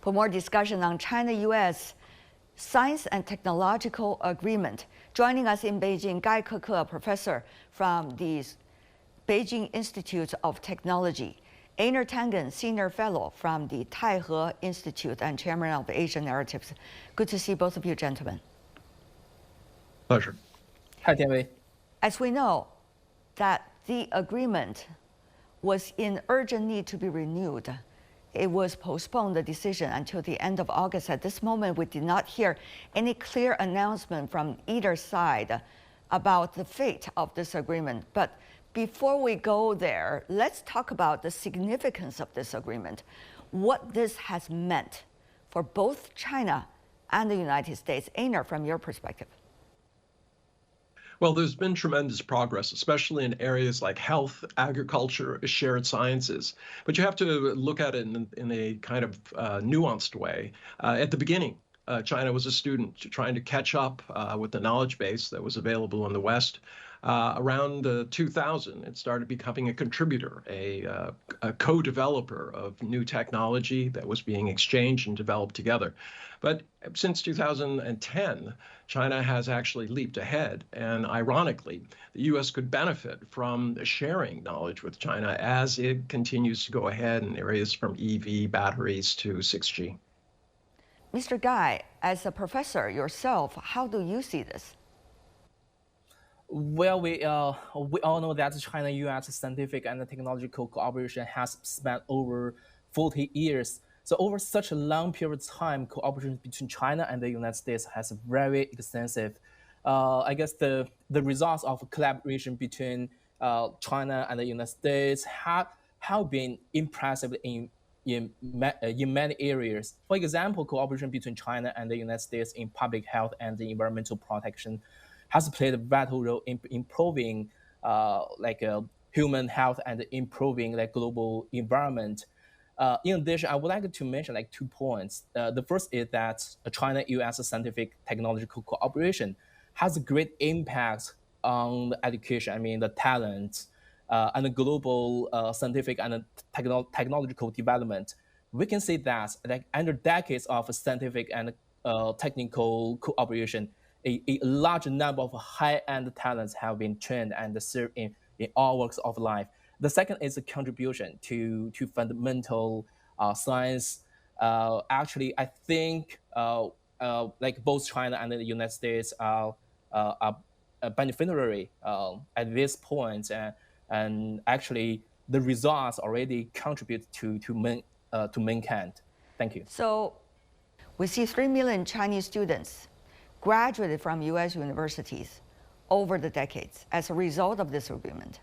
For more discussion on China-U.S. Science and Technological Agreement, joining us in Beijing, Guy Keke, a professor from the Beijing Institute of Technology, Einar Tangen, senior fellow from the Taihe Institute and chairman of Asian Narratives. Good to see both of you, gentlemen. Pleasure. Hi, Tianwei. As we know, that the agreement was in urgent need to be renewed. It was postponed, the decision, until the end of August. At this moment, we did not hear any clear announcement from either side about the fate of this agreement. But before we go there, let's talk about the significance of this agreement, what this has meant for both China and the United States. Einar, from your perspective. Well, there's been tremendous progress, especially in areas like health, agriculture, shared sciences. But you have to look at it in a kind of nuanced way. At the beginning, China was a student trying to catch up with the knowledge base that was available in the West. Around 2000, it started becoming a contributor, a co-developer of new technology that was being exchanged and developed together. But since 2010, China has actually leaped ahead. And ironically, the U.S. could benefit from sharing knowledge with China as it continues to go ahead in areas from EV batteries to 6G. Mr. Guy, as a professor yourself, how do you see this? Well, we all know that China-U.S. scientific and technological cooperation has spanned over 40 years. So over such a long period of time, cooperation between China and the United States has very extensive. I guess the results of collaboration between China and the United States have been impressive in many areas. For example, cooperation between China and the United States in public health and the environmental protection has played a vital role in improving human health and improving the global environment. In addition, I would like to mention 2 points. The first is that China-U.S. scientific technological cooperation has a great impact on the education, the talent, and the global scientific and technological development. We can say that under decades of scientific and technical cooperation, a large number of high-end talents have been trained and served in all walks of life. The second is a contribution to fundamental science. Actually, I think both China and the United States are beneficiary at this point, and actually the results already contribute to mankind. Thank you. So we see 3 million Chinese students graduated from U.S. universities over the decades as a result of this agreement.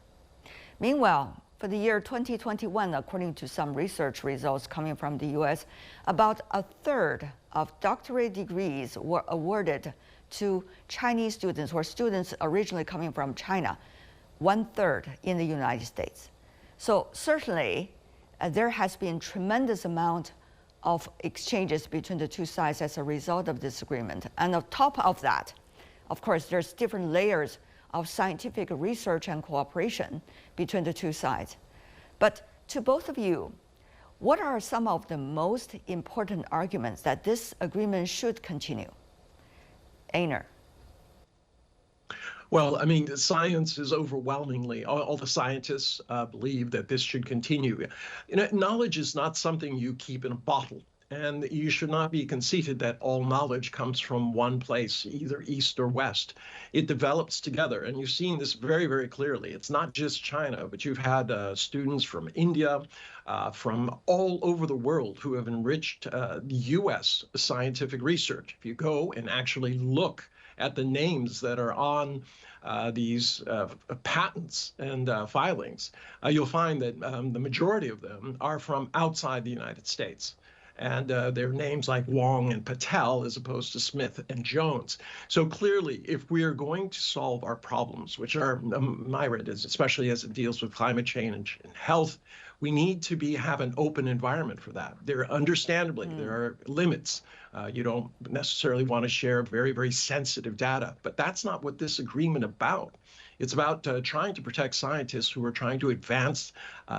Meanwhile, for the year 2021, according to some research results coming from the U.S., about a third of doctorate degrees were awarded to Chinese students or students originally coming from China, 1/3 in the United States. So certainly, there has been tremendous amount of exchanges between the two sides as a result of this agreement. And on top of that, of course, there's different layers of scientific research and cooperation between the two sides. But to both of you, what are some of the most important arguments that this agreement should continue? Einar. Well, science is overwhelmingly, all the scientists believe that this should continue. Knowledge is not something you keep in a bottle. And you should not be conceited that all knowledge comes from one place, either east or west. It develops together. And you've seen this very, very clearly. It's not just China, but you've had students from India, from all over the world who have enriched U.S. scientific research. If you go and actually look at the names that are on these patents and filings, you'll find that the majority of them are from outside the United States. And they're names like Wong and Patel as opposed to Smith and Jones. So clearly, if we are going to solve our problems, which are myriad, especially as it deals with climate change and health, we need to have an open environment for that. Understandably, there are limits. You don't necessarily want to share very, very sensitive data, but that's not what this agreement about. It's about trying to protect scientists who are trying to advance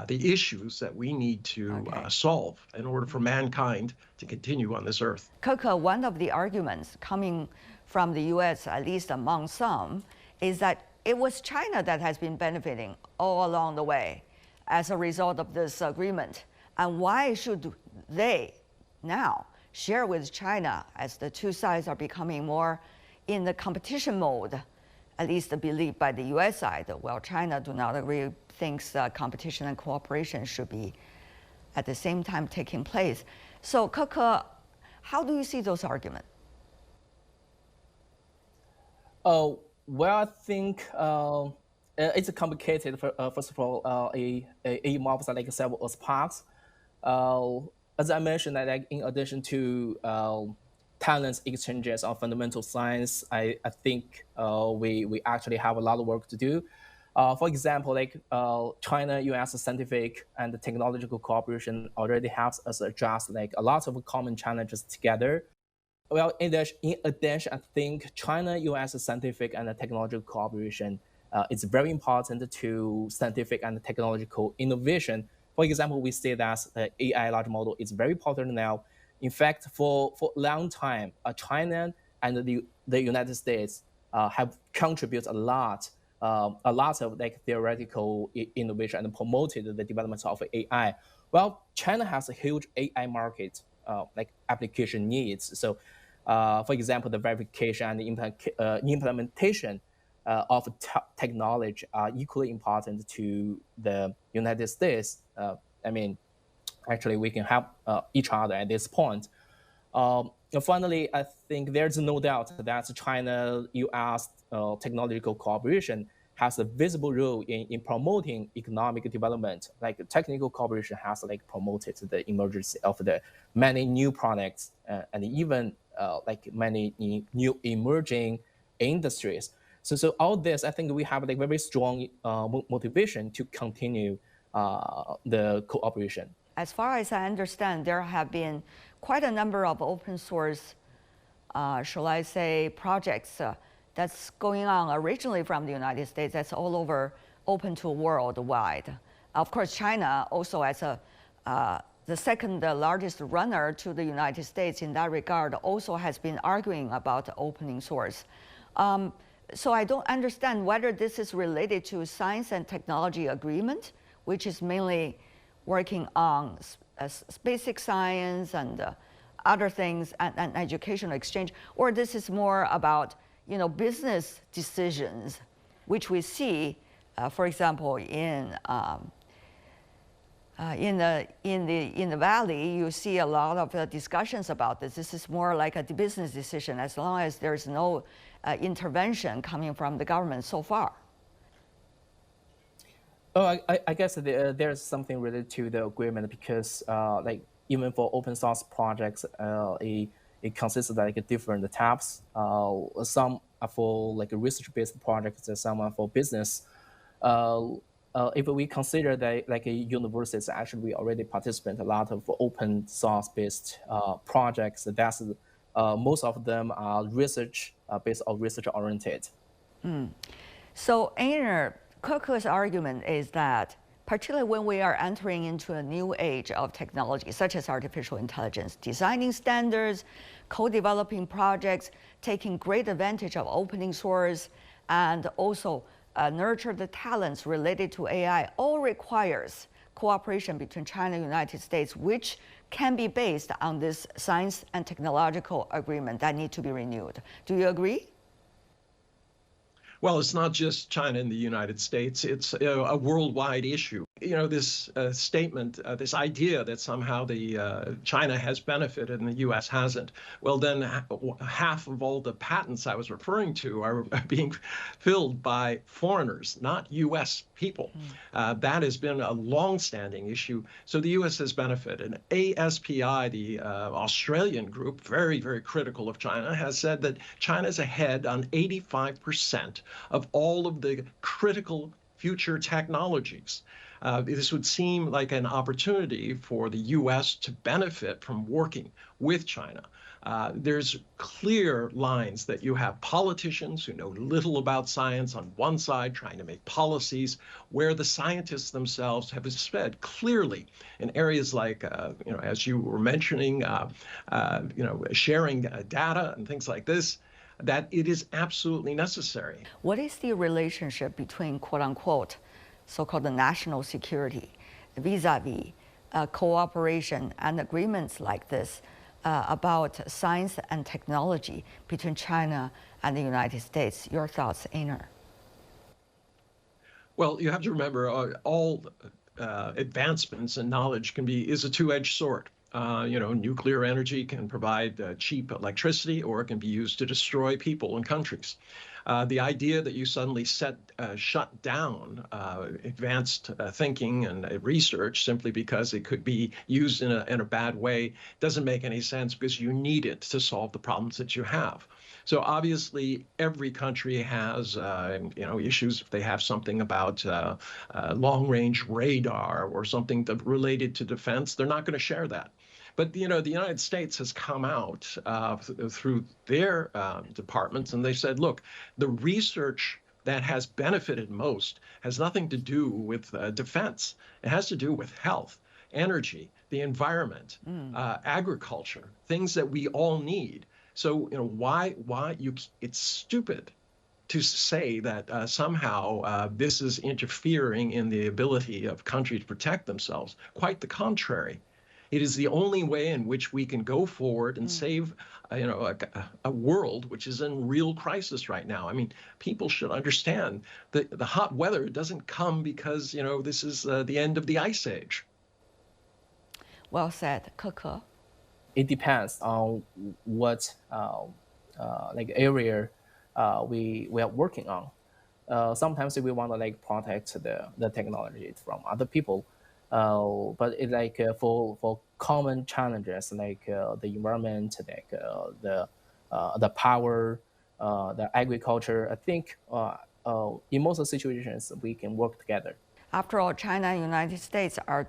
the issues that we need to solve in order for mankind to continue on this earth. Coco, one of the arguments coming from the U.S., at least among some, is that it was China that has been benefiting all along the way as a result of this agreement. And why should they now share with China as the two sides are becoming more in the competition mode, at least believed by the U.S. side, while China do not agree, thinks competition and cooperation should be at the same time taking place. So, Coco, how do you see those arguments? Oh, well, I think it's complicated. First of all, it involves like several aspects. As I mentioned, like in addition to talents exchanges on fundamental science, I think we actually have a lot of work to do. For example, like China-U.S. scientific and technological cooperation already helps us address like a lot of common challenges together. Well, in addition, I think China-U.S. scientific and technological cooperation is very important to scientific and technological innovation. For example, we see that the AI large model is very popular now. In fact, for a long time, China and the United States have contributed a lot of like theoretical innovation and promoted the development of AI. Well, China has a huge AI market, like application needs. So, for example, the verification and the implementation of technology are equally important to the United States. I mean, actually, we can help each other at this point. And finally, I think there's no doubt that China-U.S. Technological cooperation has a visible role in promoting economic development. Like technical cooperation has like promoted the emergence of the many new products and even like many new emerging industries. So all this, I think we have like very strong motivation to continue the cooperation. As far as I understand, there have been quite a number of open source, shall I say, projects that's going on originally from the United States, that's all over, open to worldwide. Of course, China also as the second largest runner to the United States in that regard also has been arguing about opening source. So I don't understand whether this is related to science and technology agreement, which is mainly working on basic science and other things and educational exchange, or this is more about business decisions, which we see, for example, in the valley, you see a lot of discussions about this. This is more like a business decision, as long as there's no intervention coming from the government so far. Oh, I guess there's something related to the agreement because, like, even for open source projects, it consists of like different types. Some are for like research-based projects, and some are for business. If we consider that like universities, actually we already participate a lot of open source-based projects. That's most of them are research based or research oriented. So, Einer, Coco's argument is that, particularly when we are entering into a new age of technology, such as artificial intelligence, designing standards, co-developing projects, taking great advantage of opening source, and also nurture the talents related to AI, all requires cooperation between China and the United States, which can be based on this science and technological agreement that need to be renewed. Do you agree? Well, it's not just China and the United States. It's a worldwide issue. This statement, this idea that somehow China has benefited and the U.S. hasn't. Well, then half of all the patents I was referring to are being filled by foreigners, not U.S. people. That has been a long-standing issue. So the U.S. has benefited. ASPI, the Australian group, very, very critical of China, has said that China is ahead on 85% of all of the critical future technologies. This would seem like an opportunity for the U.S. to benefit from working with China. There's clear lines that you have politicians who know little about science on one side trying to make policies where the scientists themselves have said clearly in areas like, as you were mentioning, sharing data and things like this, that it is absolutely necessary. What is the relationship between, quote unquote, so-called national security vis-a-vis cooperation and agreements like this about science and technology between China and the United States? Your thoughts, Einar? Well, you have to remember all advancements in knowledge is a two-edged sword. Nuclear energy can provide cheap electricity, or it can be used to destroy people and countries. The idea that you suddenly shut down advanced thinking and research simply because it could be used in a bad way doesn't make any sense, because you need it to solve the problems that you have. So obviously, every country has issues. If they have something about long-range radar or something related to defense, they're not going to share that. But the United States has come out through their departments, and they said, look, the research that has benefited most has nothing to do with defense. It has to do with health, energy, the environment, agriculture, things that we all need. So it's stupid to say that somehow this is interfering in the ability of countries to protect themselves. Quite the contrary. It is the only way in which we can go forward and save, a world which is in real crisis right now. I mean, people should understand that the hot weather doesn't come because, this is the end of the ice age. Well said, Ke. It depends on what area we are working on. Sometimes we want to protect the technology from other people. But it for common challenges the environment, the power, the agriculture, I think in most situations we can work together. After all, China and the United States are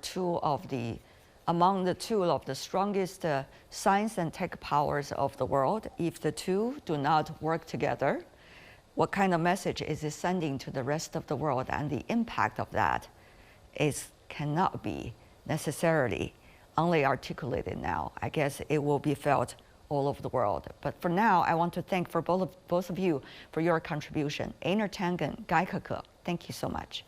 among the two of the strongest science and tech powers of the world. If the two do not work together, what kind of message is it sending to the rest of the world? And the impact of that cannot be necessarily only articulated now. I guess it will be felt all over the world. But for now, I want to thank both of you for your contribution. Einar Tangen, Ke. Thank you so much.